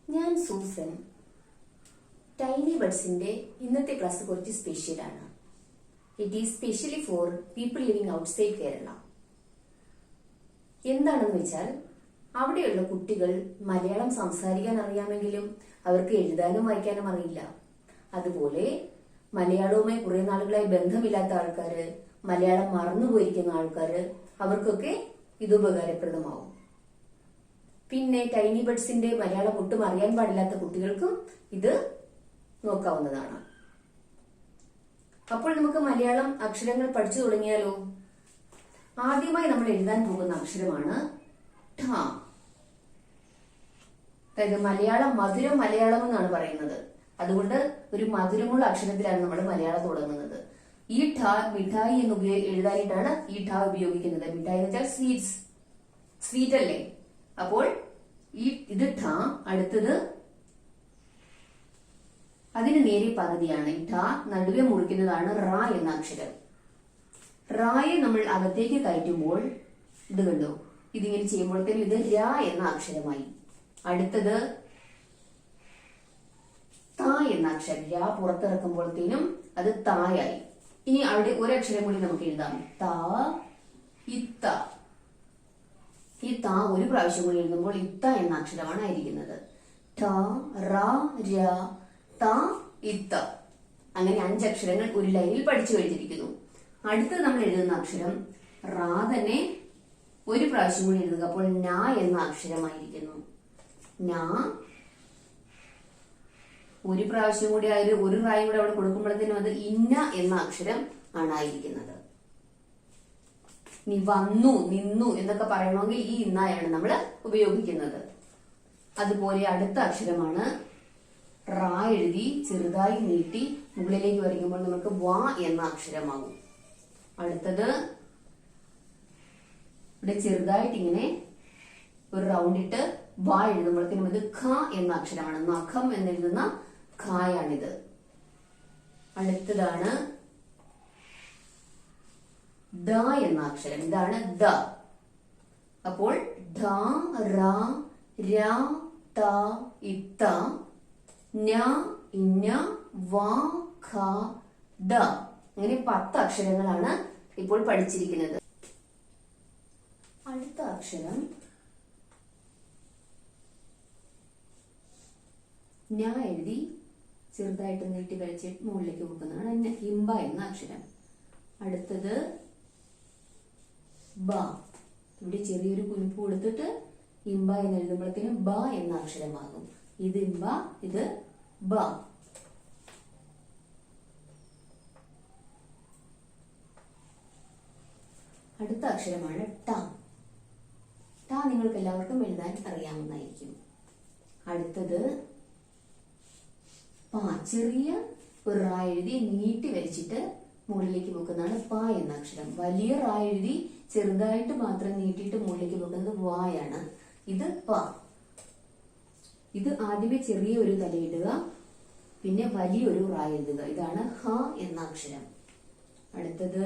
ഞാൻ Susan. Tiny ബഡ്സിന്റെ ഇന്നത്തെ class കുറച്ച് സ്പെഷ്യലാണ്. It is specially for people living outside Kerala. എന്താണെന്ന് വെച്ചാൽ, അവിടെയുള്ള കുട്ടികൾ മലയാളം സംസാരിക്കാൻ അറിയാമെങ്കിലും അവർക്ക് എഴുതാനും വായിക്കാനും അറിയില്ല. അതുപോലെ മലയാളവുമായി കുറെ നാളുകളായി ബന്ധമില്ലാത്ത ആൾക്കാര്, മലയാളം മറന്നുപോയിരിക്കുന്ന ആൾക്കാര്, അവർക്കൊക്കെ ഇത് ഉപകാരപ്രദമാവും. പിന്നെ ടൈനി ബഡ്സിന്റെ മലയാളം ഒട്ടും അറിയാൻ പാടില്ലാത്ത കുട്ടികൾക്കും ഇത് നോക്കാവുന്നതാണ്. അപ്പോൾ നമുക്ക് മലയാളം അക്ഷരങ്ങൾ പഠിച്ചു തുടങ്ങിയാലോ? ആദ്യമായി നമ്മൾ എഴുതാൻ പോകുന്ന അക്ഷരമാണ് ഠ. അതായത് മലയാളം മധുരം മലയാളം എന്നാണ് പറയുന്നത്. അതുകൊണ്ട് ഒരു മധുരമുള്ള അക്ഷരത്തിലാണ് നമ്മൾ മലയാളം തുടങ്ങുന്നത്. ഈ ഠ മിഠായി എന്ന് എഴുതാനായിട്ടാണ് ഈ ഠ ഉപയോഗിക്കുന്നത്. മിഠായി എന്ന് വെച്ചാൽ സ്വീറ്റ്സ്, സ്വീറ്റ് അല്ലേ? അപ്പോൾ ഇത് ഠ. അടുത്തത് അതിന് നേരെ പകുതിയാണ് ഈ ഠ. നടുവെ മുറിക്കുന്നതാണ് റ എന്ന അക്ഷരം. റായെ നമ്മൾ അകത്തേക്ക് കയറ്റുമ്പോൾ ഇത് കണ്ടോ, ഇതിങ്ങനെ ചെയ്യുമ്പോഴത്തേനും ഇത് ര എന്ന അക്ഷരമായി. അടുത്തത് ത എന്ന അക്ഷരം. ര പുറത്തിറക്കുമ്പോഴത്തേനും അത് തായായി. ഇനി അവിടെ ഒരക്ഷരം കൂടി നമുക്ക് എഴുതാം. ത, ഇത്ത. ഈ ത ഒരു പ്രാവശ്യം കൂടി എഴുതുമ്പോൾ ഇത്ത എന്ന അക്ഷരമാണ് ആയിരിക്കുന്നത്. ഠ, റ, ര, ത, ഇത്ത. അങ്ങനെ 5 അക്ഷരങ്ങൾ ഒരു ലൈനിൽ പഠിച്ചു കഴിഞ്ഞിരിക്കുന്നു. അടുത്തത് നമ്മൾ എഴുതുന്ന അക്ഷരം റാ തന്നെ ഒരു പ്രാവശ്യം കൂടി എഴുതുക. അപ്പോൾ ന എന്ന അക്ഷരമായിരിക്കുന്നു. ന ഒരു പ്രാവശ്യം കൂടി ഒരു റായും കൂടെ അവിടെ കൊടുക്കുമ്പോഴത്തേനും അത് ഇന്ന എന്ന അക്ഷരം ആണ് ആയിരിക്കുന്നത്. ഇനി വന്നു, നിന്നു എന്നൊക്കെ പറയണമെങ്കിൽ ഈ ഇന്നായാണ് നമ്മൾ ഉപയോഗിക്കുന്നത്. അതുപോലെ അടുത്ത അക്ഷരമാണ് റാ. എഴുതി ചെറുതായി നീട്ടി മുകളിലേക്ക് വരയ്ക്കുമ്പോൾ നമുക്ക് വ എന്ന അക്ഷരമാകും. അടുത്തത് ഇവിടെ ചെറുതായിട്ട് ഇങ്ങനെ ഒരു റൗണ്ട് ഇട്ട് വ എഴുതുമ്പോഴത്തേനും ഇത് ഖ എന്ന അക്ഷരമാണ്. നഖം എന്നെഴുതുന്ന ഖായാണിത്. അടുത്തതാണ് ദ എന്ന അക്ഷരം. ഇതാണ് ദ. അപ്പോൾ ധ, റ, ര, ത, ഇത്ത, ന, ഇന്ന, വ, ഖ, ദ. അങ്ങനെ 10 അക്ഷരങ്ങളാണ് ഇപ്പോൾ പഠിച്ചിരിക്കുന്നത്. അടുത്ത അക്ഷരം ന. എഴുതി ചെറുതായിട്ട് നീട്ടി വരച്ച് മുകളിലേക്ക് വെക്കുന്നതാണ് ഇമ്പ എന്ന അക്ഷരം. അടുത്തത് ബ. ഇവിടെ ചെറിയൊരു കുനിപ്പ് കൊടുത്തിട്ട് ഇമ്പ എന്ന് എഴുതുമ്പോഴത്തേനും ബ എന്ന അക്ഷരമാകും. ഇത് ഇമ്പ, ഇത് ബ. അടുത്ത അക്ഷരമാണ് ട. ട നിങ്ങൾക്ക് എല്ലാവർക്കും എഴുതാൻ അറിയാവുന്നതായിരിക്കും. അടുത്തത് പ. ചെറിയ ഒരു റാ എഴുതി നീട്ടി വരച്ചിട്ട് മുകളിലേക്ക് വെക്കുന്നതാണ് പ എന്ന അക്ഷരം. വലിയ റാ എഴുതി ചെറുതായിട്ട് മാത്രം നീട്ടിയിട്ട് മുകളിലേക്ക് വെക്കുന്നത് വായാണ്. ഇത് പ. ഇത് ആദ്യമേ ചെറിയ ഒരു തലയിടുക, പിന്നെ വലിയൊരു റാ എഴുതുക. ഇതാണ് ഹ എന്ന അക്ഷരം. അടുത്തത്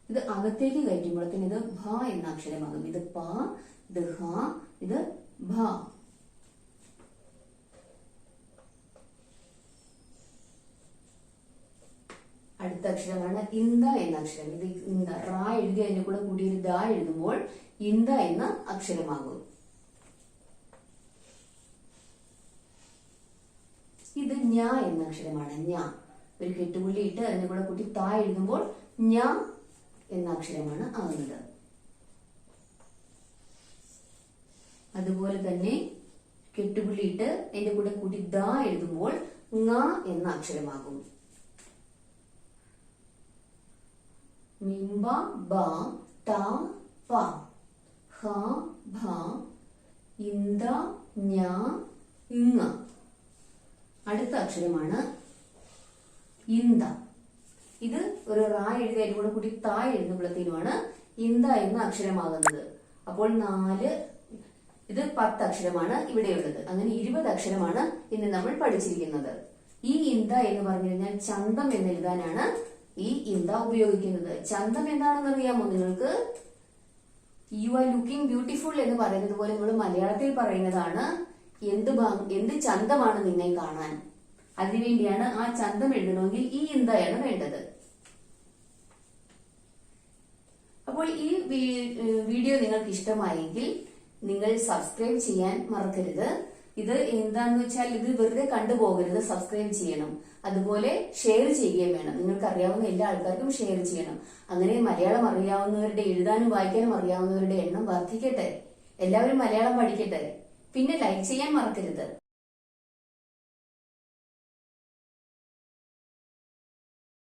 ഇത് അകത്തേക്ക് കയറ്റുമ്പോഴത്തേന് ഇത് ഭ എന്ന അക്ഷരമാകും. ഇത് പ, ഇത് ഹ, ഇത് ഭ. അടുത്ത അക്ഷരമാണ് ഇന്ത എന്ന അക്ഷരം. ഇത് ഇന്ത. റാ എഴുതി അതിന്റെ കൂടെ കൂടി ഒരു ദ എഴുതുമ്പോൾ ഇന്ത എന്ന അക്ഷരമാകും. ഇത് ഞ എന്ന അക്ഷരമാണ്. ഞ ഒരു കെട്ടുപുള്ളി ഇട്ട് അതിന്റെ കൂടെ കൂട്ടി ത എഴുതുമ്പോൾ ഞ എന്ന അക്ഷരമാണ് ആകുന്നത്. അതുപോലെ തന്നെ കെട്ടുപുള്ളി ഇട്ട് അതിന്റെ കൂടെ കൂട്ടി ദ എഴുതുമ്പോൾ ങ എന്ന അക്ഷരമാകും. മിംബ, ബ, ത, പ, ഹ, ഭ, ഇന്ത, ഞ, ഇങ്ങ. അടുത്ത അക്ഷരമാണ് ഇന്ത. ഇത് ഒരു റാ എഴുതി അതിന്റെ കൂടെ കൂടി ത എഴുതുമ്പോഴത്തേനുമാണ് ഇന്ത എന്ന അക്ഷരമാകുന്നത്. അപ്പോൾ ഇത് 10 അക്ഷരമാണ് ഇവിടെയുള്ളത്. അങ്ങനെ 20 അക്ഷരമാണ് ഇന്ന് നമ്മൾ പഠിച്ചിരിക്കുന്നത്. ഈ ഇന്ത എന്ന് പറഞ്ഞു കഴിഞ്ഞാൽ ചന്തം എന്ന് എഴുതാനാണ് ഈ ഇന്ത ഉപയോഗിക്കുന്നത്. ചന്തം എന്താണെന്ന് അറിയാമോ നിങ്ങൾക്ക്? യു ആർ ലുക്കിംഗ് ബ്യൂട്ടിഫുൾ എന്ന് പറയുന്നത് പോലെ നമ്മൾ മലയാളത്തിൽ പറയുന്നതാണ് എന്ത് ചന്തമാണ് നിന്നെ കാണാൻ. അതിനുവേണ്ടിയാണ് ആ ചന്തം എഴുതണമെങ്കിൽ ഈ ഇന്ദയാണ് വേണ്ടത്. അപ്പോൾ ഈ വീഡിയോ നിങ്ങൾക്ക് ഇഷ്ടമായെങ്കിൽ നിങ്ങൾ സബ്സ്ക്രൈബ് ചെയ്യാൻ മറക്കരുത്. ഇത് എന്താന്ന് വെച്ചാൽ ഇത് വെറുതെ കണ്ടുപോകരുത്, സബ്സ്ക്രൈബ് ചെയ്യണം. അതുപോലെ ഷെയർ ചെയ്യുകയും വേണം. നിങ്ങൾക്ക് അറിയാവുന്ന എല്ലാ ആൾക്കാർക്കും ഷെയർ ചെയ്യണം. അങ്ങനെ മലയാളം അറിയാവുന്നവരുടെ, എഴുതാനും വായിക്കാനും അറിയാവുന്നവരുടെ എണ്ണം വർദ്ധിക്കട്ടെ. എല്ലാവരും മലയാളം പഠിക്കട്ടെ. പിന്നെ ലൈക്ക് ചെയ്യാൻ മറക്കരുത്.